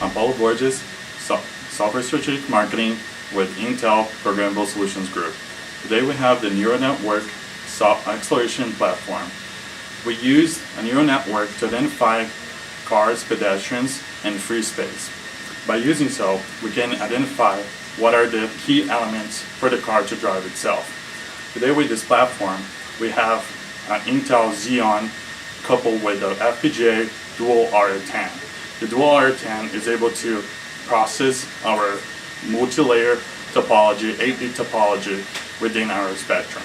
I'm Paulo Borges, Software Strategic Marketing with Intel Programmable Solutions Group. Today we have the neural network acceleration platform. We use a neural network to identify cars, pedestrians, and free space. By using so, we can identify what are the key elements for the car to drive itself. Today with this platform, we have an Intel Xeon coupled with the FPGA dual Arria 10. The dual Arria 10 is able to process our multi-layer topology, 8-bit topology within our spectrum.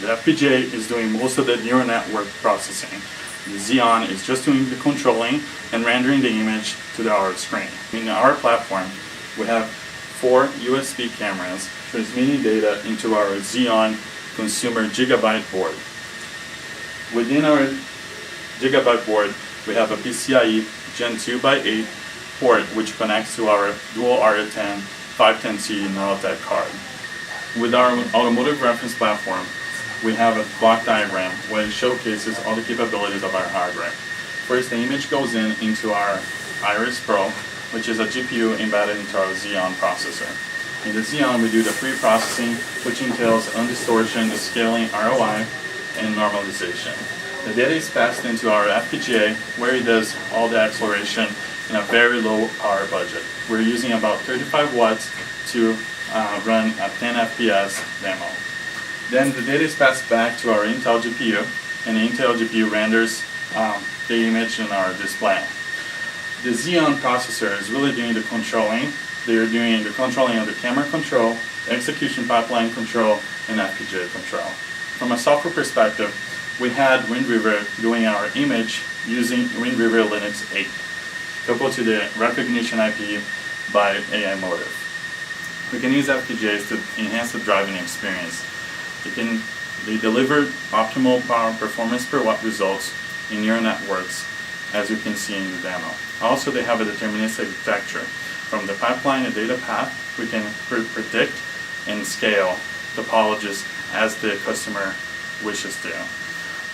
The FPGA is doing most of the neural network processing. The Xeon is just doing the controlling and rendering the image to our screen. In our platform, we have 4 USB cameras transmitting data into our Xeon consumer gigabyte board. Within our gigabyte board, we have a PCIe Gen 2x8 port which connects to our dual Arria 10 510C Nautech card. With our automotive reference platform, we have a block diagram where it showcases all the capabilities of our hardware. First, the image goes into our Iris Pro, which is a GPU embedded into our Xeon processor. In the Xeon, we do the pre-processing, which entails undistortion, scaling, ROI, and normalization. The data is passed into our FPGA, where it does all the acceleration in a very low power budget. We're using about 35 watts to run a 10 FPS demo. Then the data is passed back to our Intel GPU, and the Intel GPU renders the image in our display. The Xeon processor is really doing the controlling. They're doing the controlling of the camera control, execution pipeline control, and FPGA control. From a software perspective, we had Wind River doing our image using Wind River Linux 8, coupled to the recognition IP by AImotive. We can use FPGAs to enhance the driving experience. They deliver optimal power performance per watt results in neural networks, as you can see in the demo. Also, they have a deterministic architecture. From the pipeline and data path, we can predict and scale topologies as the customer wishes to.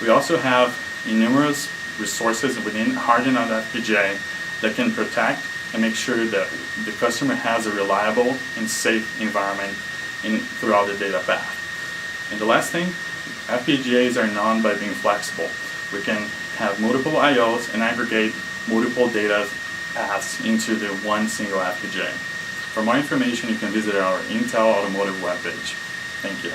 We also have numerous resources within hardened FPGA that can protect and make sure that the customer has a reliable and safe environment throughout the data path. And the last thing, FPGAs are known by being flexible. We can have multiple IOs and aggregate multiple data paths into the one single FPGA. For more information, you can visit our Intel Automotive webpage. Thank you.